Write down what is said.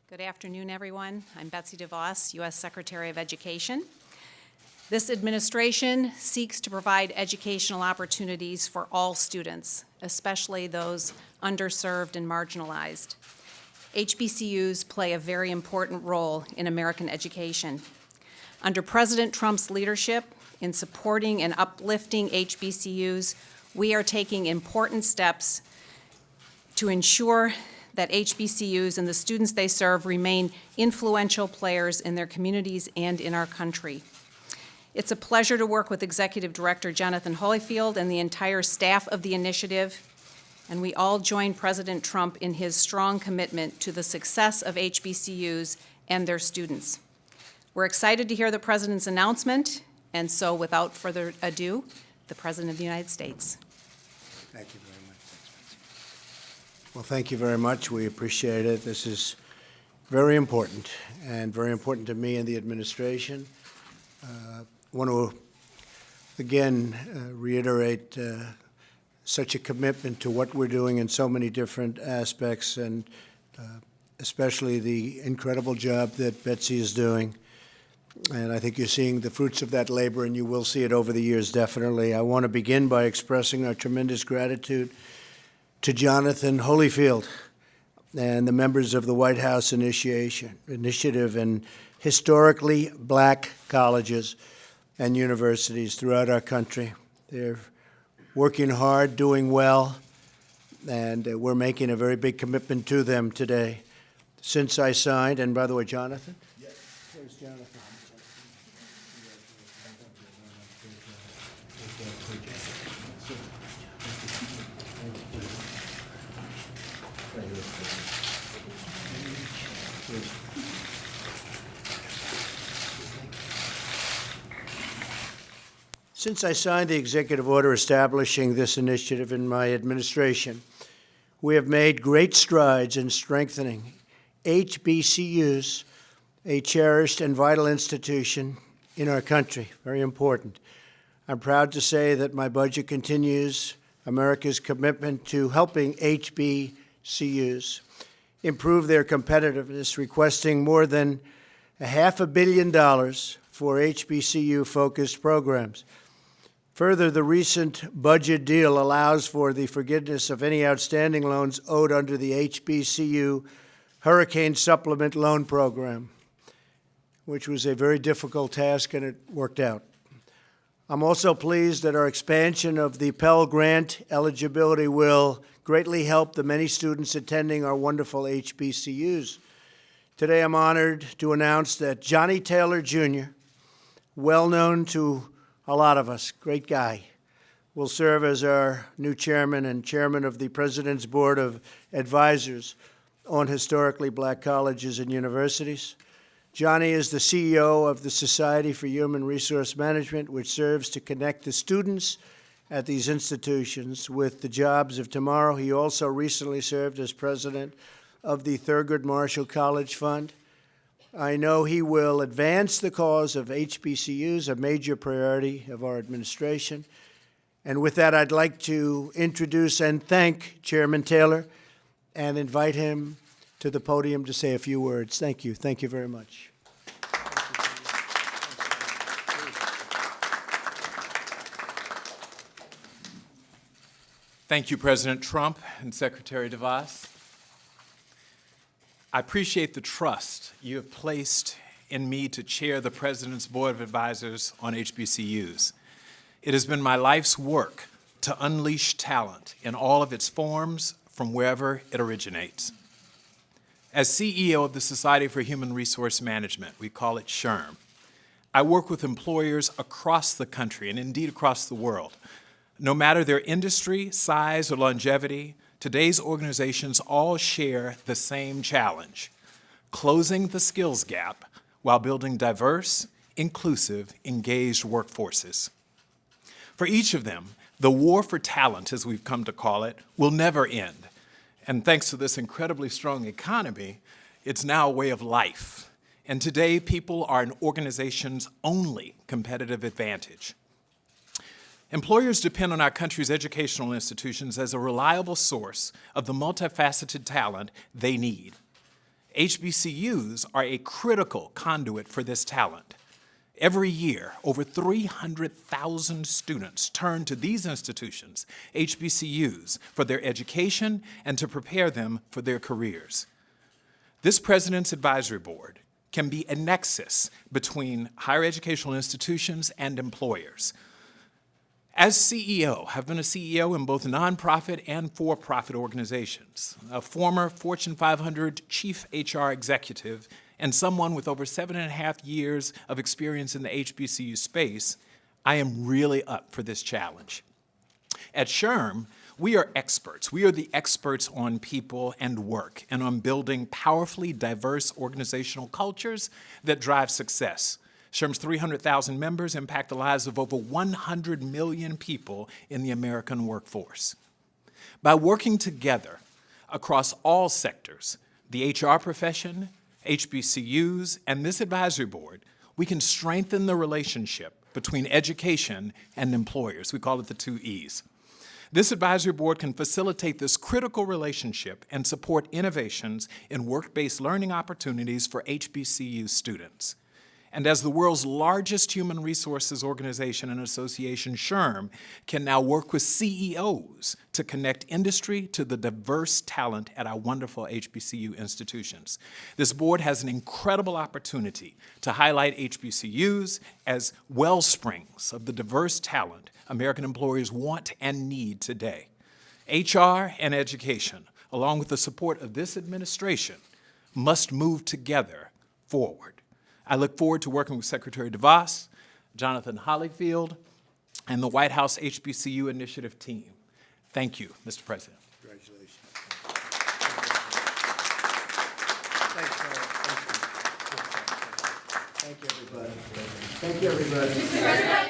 Good afternoon, everyone. I'm Betsy DeVos, U.S. Secretary of Education. This administration seeks to provide educational opportunities for all students, especially those underserved and marginalized. HBCUs play a very important role in American education. Under President Trump's leadership in supporting and uplifting HBCUs, we are taking important steps to ensure that HBCUs and the students they serve remain influential players in their communities and in our country. It's a pleasure to work with Executive Director Jonathan Holyfield and the entire staff of the initiative, and we all join President Trump in his strong commitment to the success of HBCUs and their students. We're excited to hear the President's announcement, and so without further ado, the President of the United States. Thank you very much. Well, thank you very much. We appreciate it. This is very important, and very important to me and the administration. I want to, again, reiterate such a commitment to what we're doing in so many different aspects, and especially the incredible job that Betsy is doing. And I think you're seeing the fruits of that labor, and you will see it over the years, definitely. I want to begin by expressing our tremendous gratitude to Jonathan Holyfield and the members of the White House Initiative and historically black colleges and universities throughout our country. They're working hard, doing well, and we're making a very big commitment to them today. Since I signed, and by the way, Jonathan? Yes. Where's Jonathan? Since I signed the executive order establishing this initiative in my administration, we have made great strides in strengthening HBCUs, a cherished and vital institution in our country. Very important. I'm proud to say that my budget continues America's commitment to helping HBCUs improve their competitiveness, requesting more than $500 million for HBCU-focused programs. Further, the recent budget deal allows for the forgiveness of any outstanding loans owed under the HBCU Hurricane Supplement Loan Program, which was a very difficult task, and it worked out. I'm also pleased that our expansion of the Pell Grant eligibility will greatly help the many students attending our wonderful HBCUs. Today, I'm honored to announce that Johnny Taylor, Jr., well known to a lot of us, great guy, will serve as our new chairman and chairman of the President's Board of Advisors on Historically Black Colleges and Universities. Johnny is the CEO of the Society for Human Resource Management, which serves to connect the students at these institutions with the jobs of tomorrow. He also recently served as president of the Thurgood Marshall College Fund. I know he will advance the cause of HBCUs, a major priority of our administration. And with that, I'd like to introduce and thank Chairman Taylor and invite him to the podium to say a few words. Thank you. Thank you very much. Thank you, President Trump and Secretary DeVos. I appreciate the trust you have placed in me to chair the President's Board of Advisors on HBCUs. It has been my life's work to unleash talent in all of its forms from wherever it originates. As CEO of the Society for Human Resource Management, we call it SHRM, I work with employers across the country and indeed across the world. No matter their industry, size, or longevity, today's organizations all share the same challenge: closing the skills gap while building diverse, inclusive, engaged workforces. For each of them, the war for talent, as we've come to call it, will never end. And thanks to this incredibly strong economy, it's now a way of life. And today, people are an organization's only competitive advantage. Employers depend on our country's educational institutions as a reliable source of the multifaceted talent they need. HBCUs are a critical conduit for this talent. Every year, over 300,000 students turn to these institutions, HBCUs, for their education and to prepare them for their careers. This President's Advisory Board can be a nexus between higher educational institutions and employers. As CEO, I've been a CEO in both nonprofit and for-profit organizations, a former Fortune 500 chief HR executive, and someone with over 7.5 years of experience in the HBCU space. I am really up for this challenge. At SHRM, we are experts. We are the experts on people and work and on building powerfully diverse organizational cultures that drive success. SHRM's 300,000 members impact the lives of over 100 million people in the American workforce. By working together across all sectors, the HR profession, HBCUs, and this advisory board, we can strengthen the relationship between education and employers. We call it the 2 E's. This advisory board can facilitate this critical relationship and support innovations in work-based learning opportunities for HBCU students. And as the world's largest human resources organization and association, SHRM can now work with CEOs to connect industry to the diverse talent at our wonderful HBCU institutions. This board has an incredible opportunity to highlight HBCUs as wellsprings of the diverse talent American employers want and need today. HR and education, along with the support of this administration, must move together forward. I look forward to working with Secretary DeVos, Jonathan Hollyfield, and the White House HBCU Initiative team. Thank you, Mr. President. Congratulations. Thank you, everybody. Thank you, everybody.